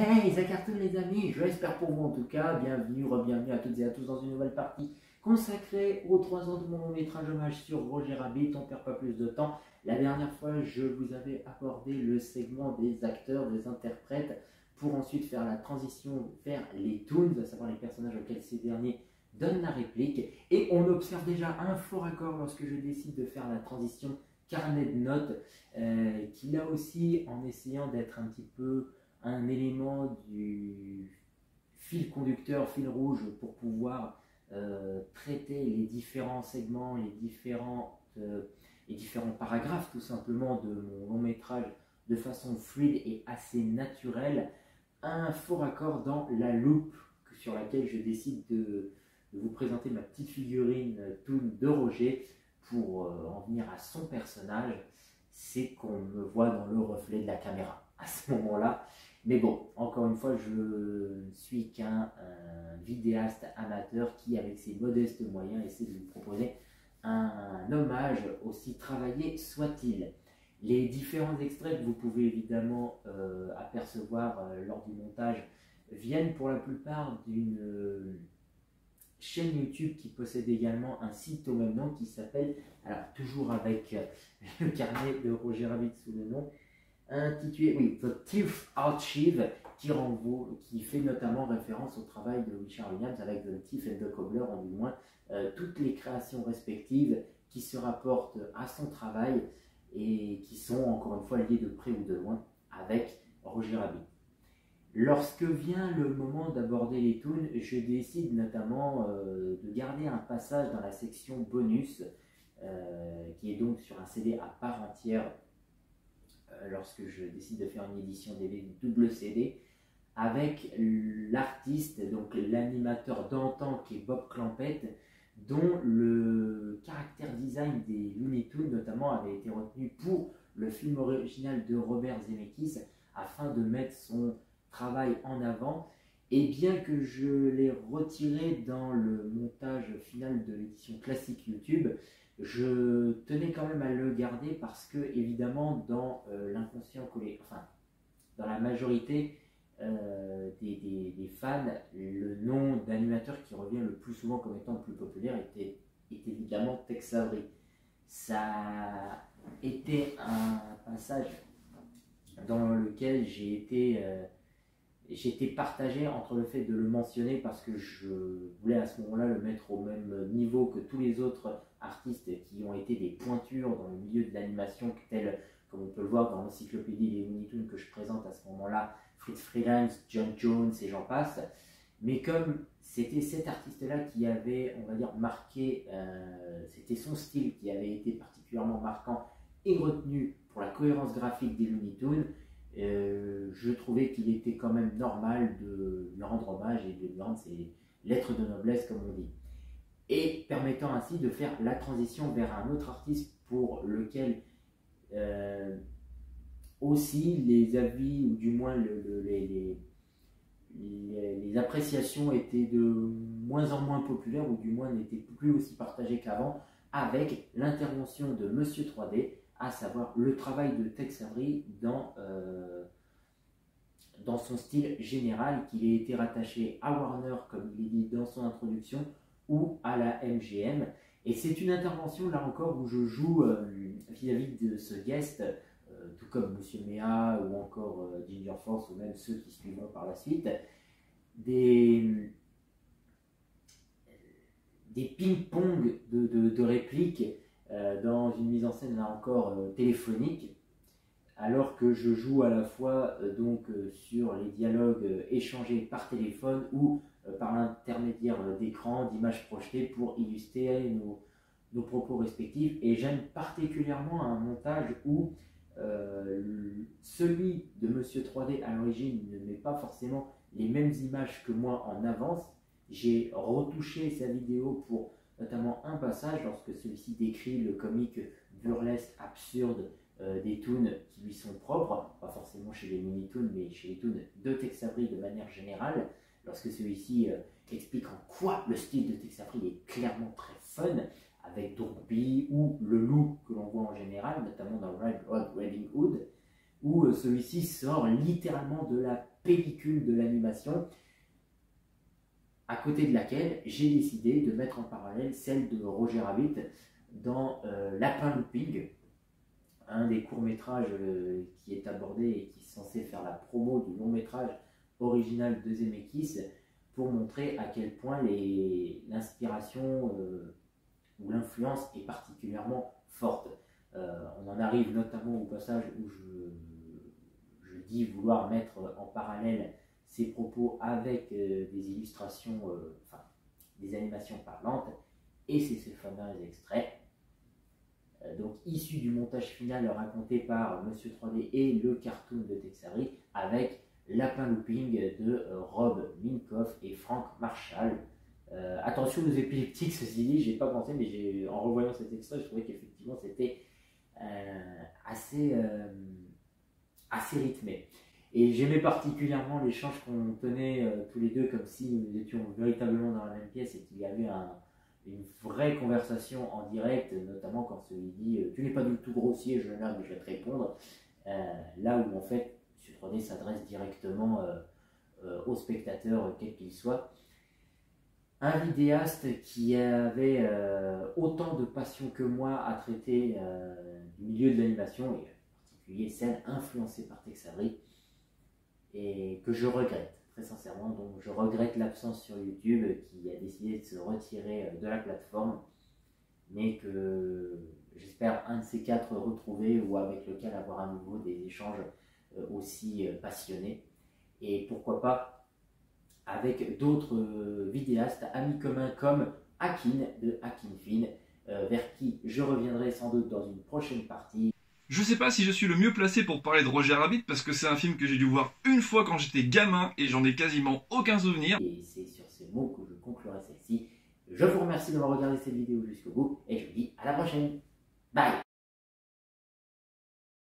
Hey, ça cartonne les amis, je l'espère pour vous en tout cas. Bienvenue, re-bienvenue à toutes et à tous dans une nouvelle partie consacrée aux 3 ans de mon long métrage hommage sur Roger Rabbit. On ne perd pas plus de temps. La dernière fois, je vous avais abordé le segment des acteurs, des interprètes, pour ensuite faire la transition vers les toons, à savoir les personnages auxquels ces derniers donnent la réplique. Et on observe déjà un fort accord lorsque je décide de faire la transition carnet de notes, qui là aussi, en essayant d'être un petit peu un élément du fil conducteur, fil rouge pour pouvoir traiter les différents segments, les différents paragraphes tout simplement de mon long métrage de façon fluide et assez naturelle, un fort accord dans la loupe sur laquelle je décide de vous présenter ma petite figurine toon de Roger pour en venir à son personnage. C'est qu'on me voit dans le reflet de la caméra à ce moment-là. Mais bon, encore une fois, je ne suis qu'un vidéaste amateur qui, avec ses modestes moyens, essaie de vous proposer un hommage aussi travaillé soit-il. Les différents extraits que vous pouvez évidemment apercevoir lors du montage viennent pour la plupart d'une chaîne YouTube qui possède également un site au même nom qui s'appelle, alors toujours avec le carnet de Roger Rabbit sous le nom, intitulé, oui, The Thief Archive, qui fait notamment référence au travail de Richard Williams avec The Thief and the Cobbler, en du moins toutes les créations respectives qui se rapportent à son travail et qui sont encore une fois liées de près ou de loin avec Roger Rabbit. Lorsque vient le moment d'aborder les toons, je décide notamment de garder un passage dans la section bonus, qui est donc sur un CD à part entière, lorsque je décide de faire une édition DVD double CD, avec l'artiste, donc l'animateur d'antan qui est Bob Clampett, dont le caractère design des Looney Tunes notamment avait été retenu pour le film original de Robert Zemeckis afin de mettre son travail en avant. Et bien que je l'ai retiré dans le montage final de l'édition classique YouTube, je tenais quand même à le garder parce que évidemment dans l'inconscient collectif, enfin dans la majorité des fans, le nom d'animateur qui revient le plus souvent comme étant le plus populaire est évidemment Tex Avery. Ça a été un passage dans lequel j'étais partagé entre le fait de le mentionner parce que je voulais à ce moment-là le mettre au même niveau que tous les autres artistes qui ont été des pointures dans le milieu de l'animation, tels comme on peut le voir dans l'encyclopédie des Looney Tunes que je présente à ce moment-là, Fritz Freelance, John Jones et j'en passe. Mais comme c'était cet artiste-là qui avait, on va dire, marqué, c'était son style qui avait été particulièrement marquant et retenu pour la cohérence graphique des Looney Tunes, je trouvais qu'il était quand même normal de lui rendre hommage et de lui rendre ses lettres de noblesse, comme on dit. Et permettant ainsi de faire la transition vers un autre artiste pour lequel aussi les avis, ou du moins les appréciations étaient de moins en moins populaires, ou du moins n'étaient plus aussi partagées qu'avant, avec l'intervention de Monsieur 3D, à savoir le travail de Tex Avery dans son style général, qu'il ait été rattaché à Warner, comme il est dit dans son introduction, ou à la MGM. Et c'est une intervention, là encore, où je joue vis-à-vis de ce guest, tout comme Monsieur Mea, ou encore Ginger Force, ou même ceux qui suivront par la suite, des ping-pong de répliques, dans une mise en scène là encore téléphonique, alors que je joue à la fois sur les dialogues échangés par téléphone ou par l'intermédiaire d'écran, d'images projetées pour illustrer nos propos respectifs. Et j'aime particulièrement un montage où celui de Monsieur 3D à l'origine ne met pas forcément les mêmes images que moi en avance. J'ai retouché sa vidéo pour notamment un passage lorsque celui-ci décrit le comique burlesque absurde des toons qui lui sont propres, pas forcément chez les Looney Tunes, mais chez les toons de Tex Avery de manière générale, lorsque celui-ci explique en quoi le style de Tex Avery est clairement très fun, avec Droopy ou le loup que l'on voit en général, notamment dans Red Riding Hood. où celui-ci sort littéralement de la pellicule de l'animation, à côté de laquelle j'ai décidé de mettre en parallèle celle de Roger Rabbit dans Lapin Looping, un des courts-métrages qui est abordé et qui est censé faire la promo du long-métrage original de Zemeckis, pour montrer à quel point l'inspiration ou l'influence est particulièrement forte. On en arrive notamment au passage où je dis vouloir mettre en parallèle ces propos avec des illustrations, enfin des animations parlantes, et c'est ces fameux extraits. Donc issus du montage final raconté par Monsieur 3D et le cartoon de Tex Avery, avec Lapin Looping de Rob Minkoff et Frank Marshall. Attention aux épileptiques, ceci dit, j'ai pas pensé, mais en revoyant cet extrait, je trouvais qu'effectivement c'était assez rythmé. Et j'aimais particulièrement l'échange qu'on tenait tous les deux, comme si nous étions véritablement dans la même pièce et qu'il y avait une vraie conversation en direct, notamment quand celui dit tu n'es pas du tout grossier, je vais te répondre. Là où en fait M. 3D s'adresse directement au spectateur, quel qu'il soit. Un vidéaste qui avait autant de passion que moi à traiter du milieu de l'animation, et en particulier celle influencée par Tex Avery, et que je regrette très sincèrement. Donc je regrette l'absence sur YouTube, qui a décidé de se retirer de la plateforme, mais que j'espère un de ces quatre retrouver, ou avec lequel avoir à nouveau des échanges aussi passionnés, et pourquoi pas avec d'autres vidéastes amis communs comme Akin de Akinfin, vers qui je reviendrai sans doute dans une prochaine partie. Je sais pas si je suis le mieux placé pour parler de Roger Rabbit parce que c'est un film que j'ai dû voir une fois quand j'étais gamin et j'en ai quasiment aucun souvenir. Et c'est sur ces mots que je conclurai celle-ci. Je vous remercie d'avoir regardé cette vidéo jusqu'au bout et je vous dis à la prochaine. Bye!